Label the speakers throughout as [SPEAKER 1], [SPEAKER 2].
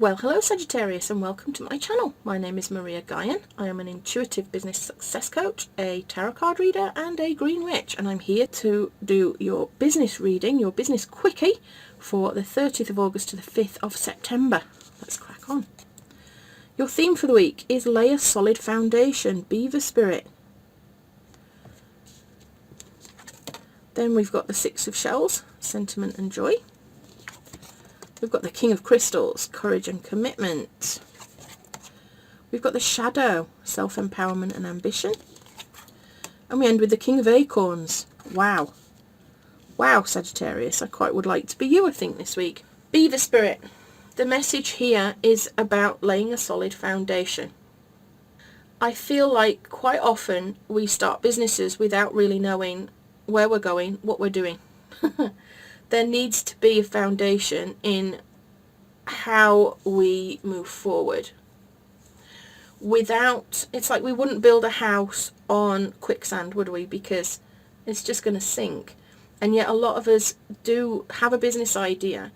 [SPEAKER 1] Well, hello Sagittarius and welcome to my channel. My name is Maria Gaian. I am an intuitive business success coach, a tarot card reader and a green witch, and I'm here to do your business reading, your business quickie for the 30th of August to the 5th of September. Let's crack on. Your theme for the week is lay a solid foundation, Beaver Spirit. Then we've got the Six of Shells, sentiment and joy. We've got the King of Crystals, courage and commitment. We've got the Shadow, self-empowerment and ambition. And we end with the King of Acorns. Wow. Wow, Sagittarius, I quite would like to be you, I think, this week. Beaver Spirit. The message here is about laying a solid foundation. I feel like quite often we start businesses without really knowing where we're going, what we're doing. There needs to be a foundation in how we move forward. It's like we wouldn't build a house on quicksand, would we? Because it's just going to sink. And yet a lot of us do have a business idea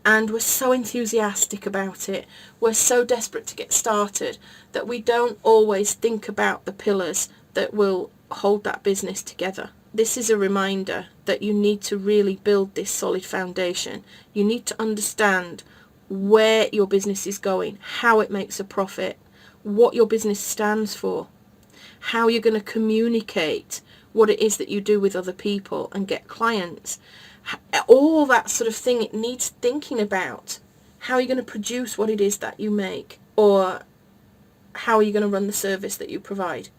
[SPEAKER 1] and we're so enthusiastic about it. We're so desperate to get started that we don't always think about the pillars that will hold that business together. This is a reminder that you need to really build this solid foundation. You need to understand where your business is going, how it makes a profit, what your business stands for, how you're going to communicate what it is that you do with other people and get clients. All that sort of thing, it needs thinking about. How are you going to produce what it is that you make, or how are you going to run the service that you provide?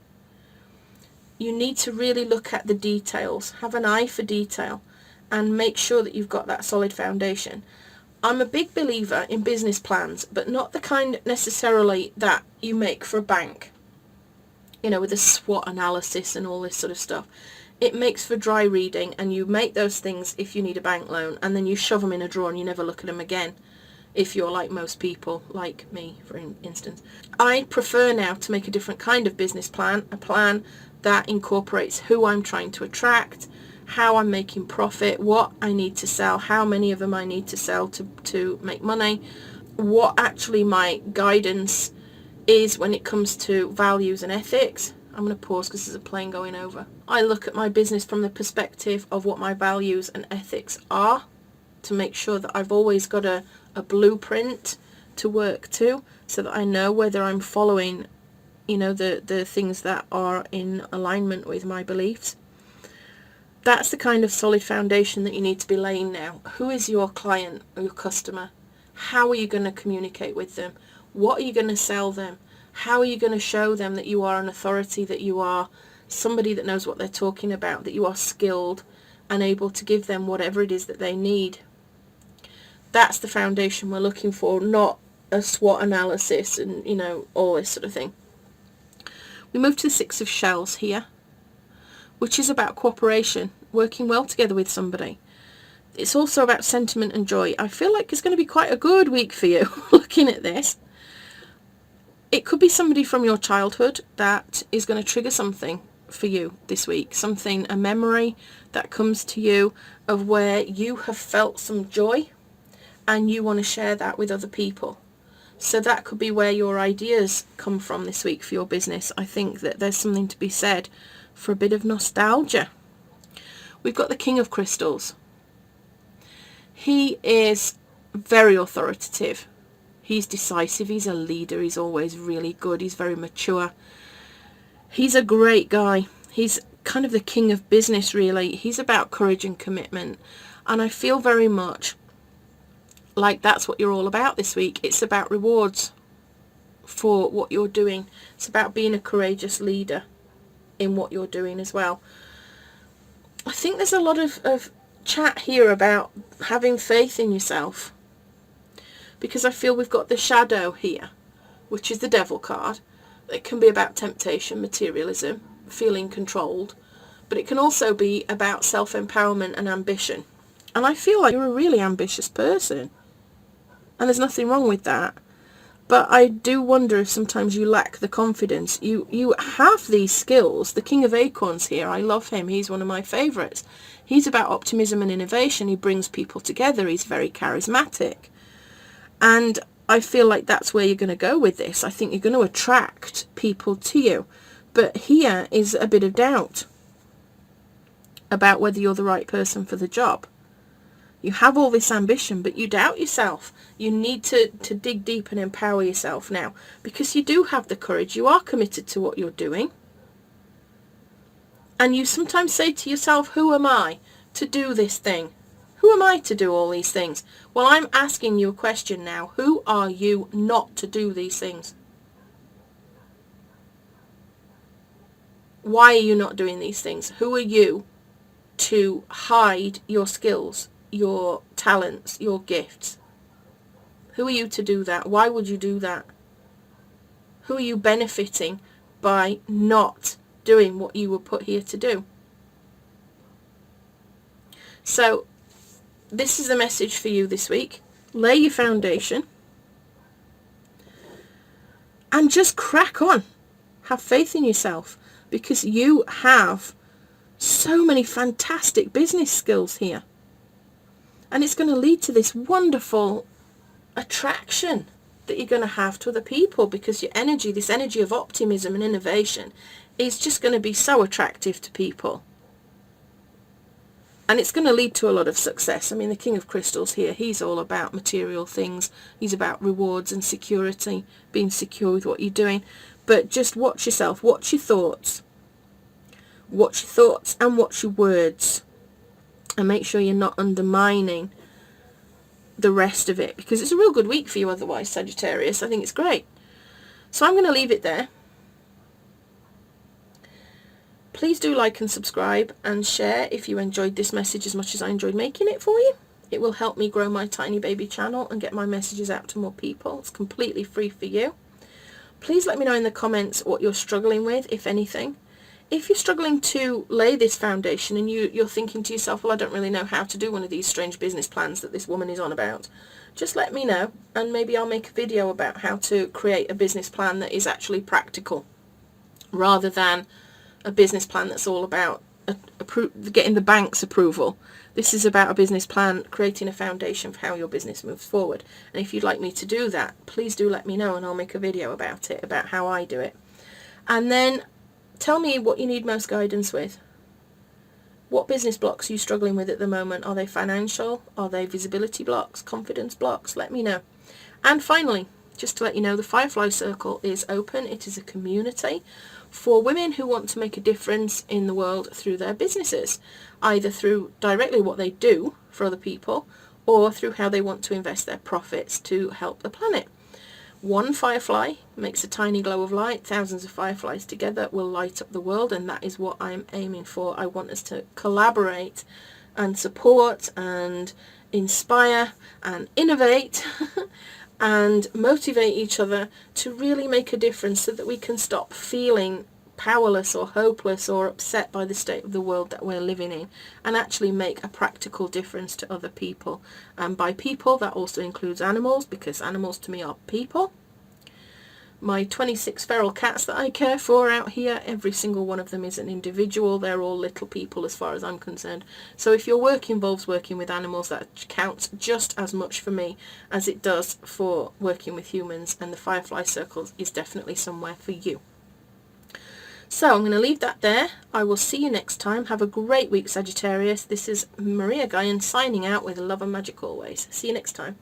[SPEAKER 1] You need to really look at the details, have an eye for detail, and make sure that you've got that solid foundation. I'm a big believer in business plans, but not the kind necessarily that you make for a bank, with a SWOT analysis and all this sort of stuff. It makes for dry reading, and you make those things if you need a bank loan, and then you shove them in a drawer and you never look at them again, if you're like most people, like me, for instance. I prefer now to make a different kind of business plan, a plan that incorporates who I'm trying to attract, how I'm making profit, what I need to sell, how many of them I need to sell to make money, what actually my guidance is when it comes to values and ethics. I'm going to pause because there's a plane going over. I look at my business from the perspective of what my values and ethics are, to make sure that I've always got a blueprint to work to, so that I know whether I'm following the things that are in alignment with my beliefs. That's the kind of solid foundation that you need to be laying now. Who is your client or your customer? How are you going to communicate with them? What are you going to sell them? How are you going to show them that you are an authority, that you are somebody that knows what they're talking about, that you are skilled and able to give them whatever it is that they need? That's the foundation we're looking for, not a SWOT analysis and, all this sort of thing. We move to the Six of Shells here, which is about cooperation, working well together with somebody. It's also about sentiment and joy. I feel like it's going to be quite a good week for you, looking at this. It could be somebody from your childhood that is going to trigger something for you this week, a memory that comes to you of where you have felt some joy and you want to share that with other people. So that could be where your ideas come from this week for your business. I think that there's something to be said for a bit of nostalgia. We've got the King of Crystals. He is very authoritative. He's decisive. He's a leader. He's always really good. He's very mature. He's a great guy. He's kind of the king of business, really. He's about courage and commitment. And I feel very much like that's what you're all about this week. It's about rewards for what you're doing. It's about being a courageous leader in what you're doing as well. I think there's a lot of chat here about having faith in yourself, because I feel we've got the Shadow here, which is the Devil card. It can be about temptation, materialism, feeling controlled, but it can also be about self-empowerment and ambition. And I feel like you're a really ambitious person, and there's nothing wrong with that. But I do wonder if sometimes you lack the confidence. You have these skills. The King of Acorns here, I love him. He's one of my favourites. He's about optimism and innovation. He brings people together. He's very charismatic. And I feel like that's where you're going to go with this. I think you're going to attract people to you. But here is a bit of doubt about whether you're the right person for the job. You have all this ambition, but you doubt yourself. You need to dig deep and empower yourself now, because you do have the courage. You are committed to what you're doing. And you sometimes say to yourself, who am I to do this thing? Who am I to do all these things? Well, I'm asking you a question now. Who are you not to do these things? Why are you not doing these things? Who are you to hide your skills, your talents, your gifts? Who are you to do that? Why would you do that? Who are you benefiting by not doing what you were put here to do? So this is the message for you this week. Lay your foundation and just crack on. Have faith in yourself, because you have so many fantastic business skills here. And it's going to lead to this wonderful attraction that you're going to have to other people, because your energy, this energy of optimism and innovation, is just going to be so attractive to people. And it's going to lead to a lot of success. I mean, the King of Crystals here, he's all about material things. He's about rewards and security, being secure with what you're doing. But just watch yourself, watch your thoughts. Watch your thoughts and watch your words. And make sure you're not undermining the rest of it, because it's a real good week for you otherwise, Sagittarius. I think it's great. So I'm going to leave it there. Please do like and subscribe and share if you enjoyed this message as much as I enjoyed making it for you. It will help me grow my tiny baby channel and get my messages out to more people. It's completely free for you. Please let me know in the comments what you're struggling with, if anything. If you're struggling to lay this foundation and you're thinking to yourself, well, I don't really know how to do one of these strange business plans that this woman is on about, just let me know, and maybe I'll make a video about how to create a business plan that is actually practical, rather than a business plan that's all about getting the bank's approval. This is about a business plan, creating a foundation for how your business moves forward. And if you'd like me to do that, please do let me know, and I'll make a video about it, about how I do it. And then tell me what you need most guidance with. What business blocks are you struggling with at the moment? Are they financial? Are they visibility blocks? Confidence blocks? Let me know. And finally, just to let you know, the Firefly Circle is open. It is a community for women who want to make a difference in the world through their businesses, either through directly what they do for other people, or through how they want to invest their profits to help the planet. One firefly makes a tiny glow of light. Thousands of fireflies together will light up the world, and that is what I'm aiming for. I want us to collaborate and support and inspire and innovate and motivate each other to really make a difference, so that we can stop feeling powerless or hopeless or upset by the state of the world that we're living in, and actually make a practical difference to other people. And by people, that also includes animals, because animals to me are people. My 26 feral cats that I care for out here, every single one of them is an individual. They're all little people as far as I'm concerned. So if your work involves working with animals, that counts just as much for me as it does for working with humans, and the Firefly Circles is definitely somewhere for you. So I'm going to leave that there. I will see you next time. Have a great week, Sagittarius. This is Maria Gaian signing out with love and magic always. See you next time.